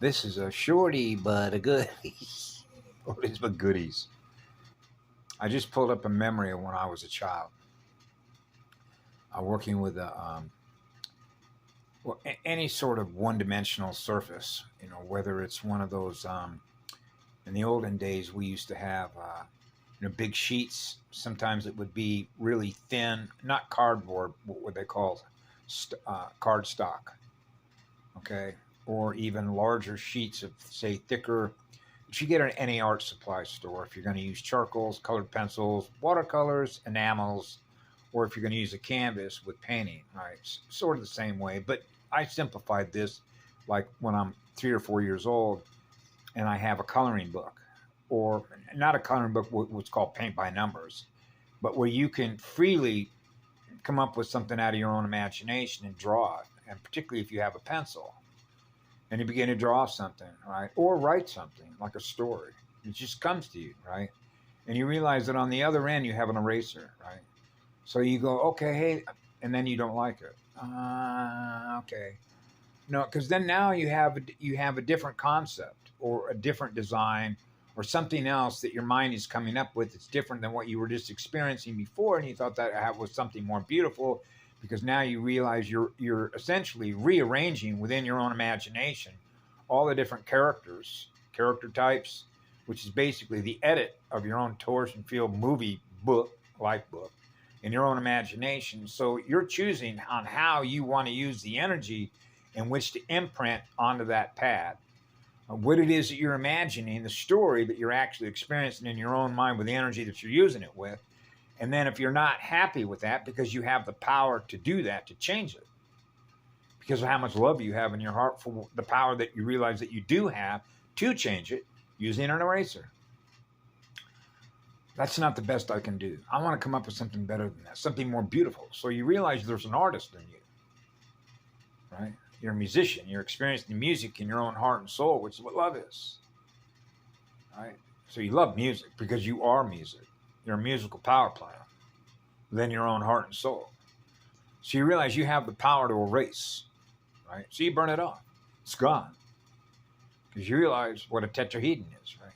This is a shorty, but a goodie. Shorties, but goodies. I just pulled up a memory of when I was a child. Working with any sort of one-dimensional surface. Whether it's one of those. In the olden days, we used to have big sheets. Sometimes it would be really thin, not cardboard, what they call card stock. Okay, or even larger sheets of, say, thicker. If you get at any art supply store, if you're going to use charcoals, colored pencils, watercolors, enamels, or if you're going to use a canvas with painting, right? Sort of the same way. But I simplified this like when I'm 3 or 4 years old and I have a coloring book, or not a coloring book, what's called paint by numbers, but where you can freely come up with something out of your own imagination and draw it. And particularly if you have a pencil and you begin to draw something, right? Or write something like a story. It just comes to you, right? And you realize that on the other end, you have an eraser, right? So you go, okay, hey, and then you don't like it. Okay. No, because then now you have a different concept or a different design or something else that your mind is coming up with. It's different than what you were just experiencing before, and you thought that was something more beautiful, because now you realize you're essentially rearranging within your own imagination all the different character types, which is basically the edit of your own torsion field movie book, life book, in your own imagination. So you're choosing on how you want to use the energy in which to imprint onto that pad. What it is that you're imagining, the story that you're actually experiencing in your own mind with the energy that you're using it with. And then if you're not happy with that, because you have the power to do that, to change it, because of how much love you have in your heart for the power that you realize that you do have to change it, using an eraser. That's not the best I can do. I want to come up with something better than that, something more beautiful. So you realize there's an artist in you, right? You're a musician. You're experiencing music in your own heart and soul, which is what love is, right? So you love music because you are music. You're a musical power plant within your own heart and soul. So you realize you have the power to erase, right? So you burn it off. It's gone. Because you realize what a tetrahedron is, right?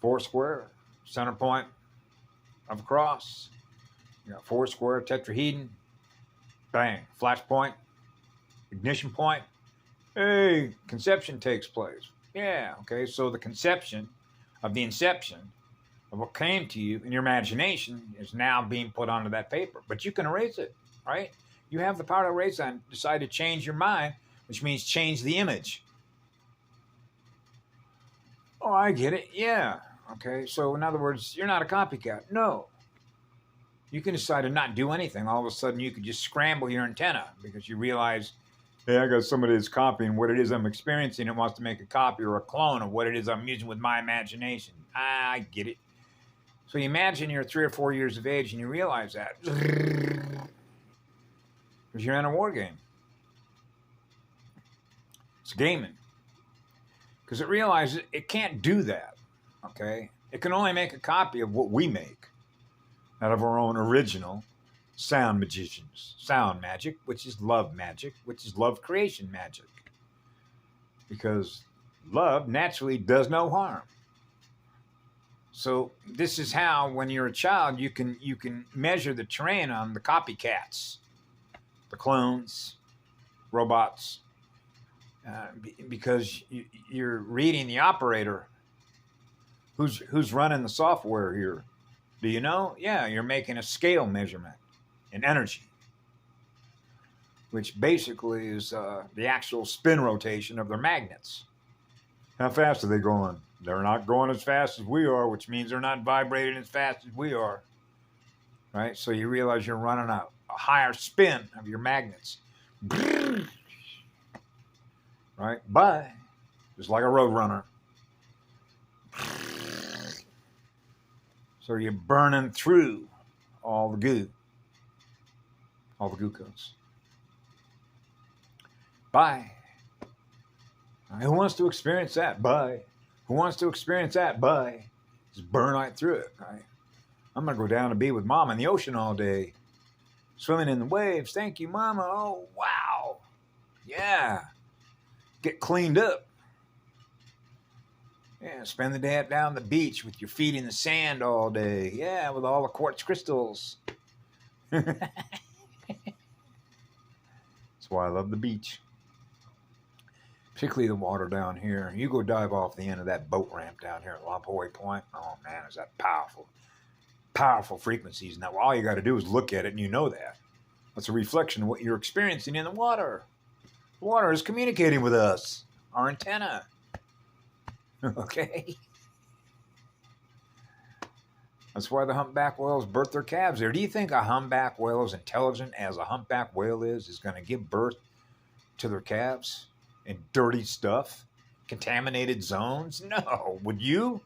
Four square, center point of a cross. You got four square tetrahedron. Bang, flash point, ignition point. Hey, conception takes place. Yeah, okay, so the conception of the inception of what came to you in your imagination is now being put onto that paper. But you can erase it, right? You have the power to erase that and decide to change your mind, which means change the image. Oh, I get it. Yeah. Okay, so in other words, you're not a copycat. No. You can decide to not do anything. All of a sudden, you could just scramble your antenna because you realize, hey, I got somebody that's copying what it is I'm experiencing and wants to make a copy or a clone of what it is I'm using with my imagination. I get it. So you imagine you're 3 or 4 years of age and you realize that. Because you're in a war game. It's gaming. Because it realizes it can't do that. Okay? It can only make a copy of what we make out of our own original sound magicians. Sound magic, which is love magic, which is love creation magic. Because love naturally does no harm. So this is how, when you're a child, you can measure the terrain on the copycats, the clones, robots, because you're reading the operator who's running the software here. Do you know? Yeah, you're making a scale measurement in energy, which basically is the actual spin rotation of their magnets. How fast are they going? They're not going as fast as we are, which means they're not vibrating as fast as we are, right? So you realize you're running a higher spin of your magnets, right? But just like a road runner. So you're burning through all the glucose. Bye. Who wants to experience that? Bye. Who wants to experience that? Bye. Just burn right through it, right? I'm going to go down and be with Mama in the ocean all day. Swimming in the waves. Thank you, Mama. Oh, wow. Yeah. get cleaned up. Yeah, spend the day up down the beach with your feet in the sand all day. Yeah, with all the quartz crystals. That's why I love the beach. Particularly the water down here. You go dive off the end of that boat ramp down here at Lompoy Point. Oh, man, is that powerful. Powerful frequencies. Now, all you got to do is look at it and you know that. That's a reflection of what you're experiencing in the water. The water is communicating with us. Our antenna. Okay? That's why the humpback whales birth their calves there. Do you think a humpback whale, as intelligent as a humpback whale is going to give birth to their calves in dirty stuff? Contaminated zones? No. Would you?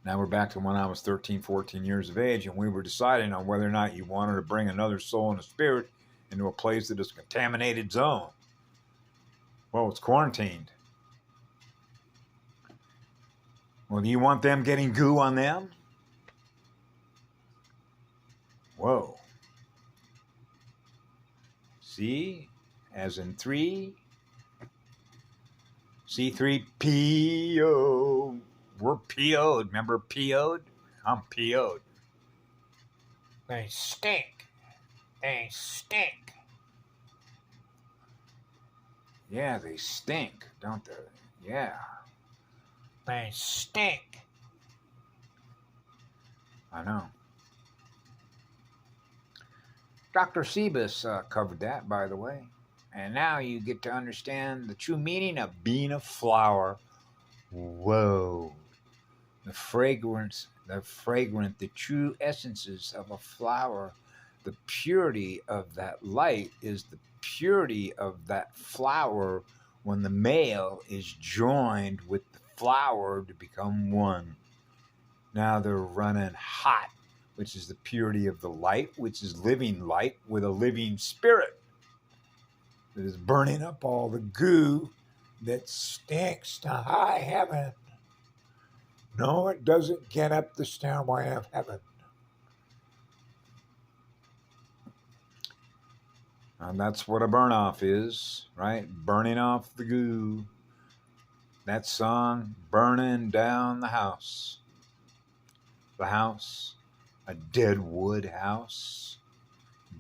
Now we're back to when I was 13, 14 years of age, and we were deciding on whether or not you wanted to bring another soul and a spirit into a place that is a contaminated zone. Well, it's quarantined. Well, do you want them getting goo on them? Whoa. See? As in 3. C3PO. We're PO'd. Remember PO'd? I'm PO'd. They stink. They stink. Yeah, they stink, don't they? Yeah. They stink. I know. Dr. Sebus covered that, by the way. And now you get to understand the true meaning of being a flower. Whoa. The fragrance, the true essences of a flower, the purity of that light is the purity of that flower when the male is joined with the flower to become one. Now they're running hot, which is the purity of the light, which is living light with a living spirit that is burning up all the goo that stinks to high heaven. No, it doesn't get up the stairway of heaven. And that's what a burn-off is, right? Burning off the goo. That song, Burning Down the House. The house, a Deadwood house.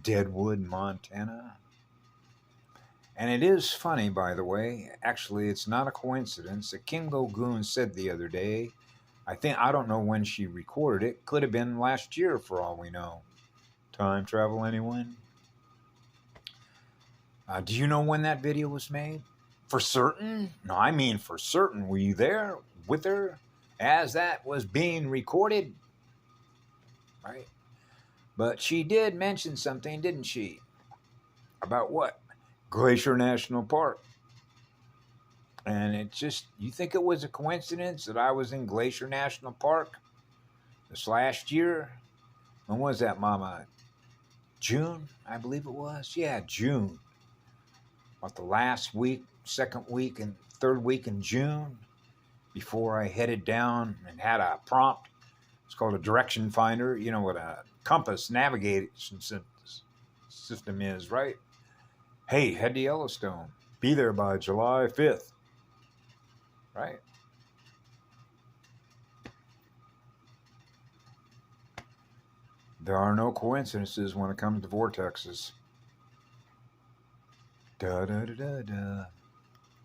Deadwood, Montana. And it is funny, by the way. Actually, it's not a coincidence that Kim Go-goon said the other day, I don't know when she recorded it. Could have been last year for all we know. Time travel, anyone? Do you know when that video was made? For certain? No, I mean for certain. Were you there with her as that was being recorded? Right? But she did mention something, didn't she? About what? Glacier National Park. And it just, you think it was a coincidence that I was in Glacier National Park this last year? When was that, Mama? June, I believe it was. Yeah, June. What, the last week, second week, and third week in June? Before I headed down and had a prompt. It's called a direction finder. You know what a compass navigation system is, right? Hey, head to Yellowstone. Be there by July 5th. Right? There are no coincidences when it comes to vortexes. Da da da da da.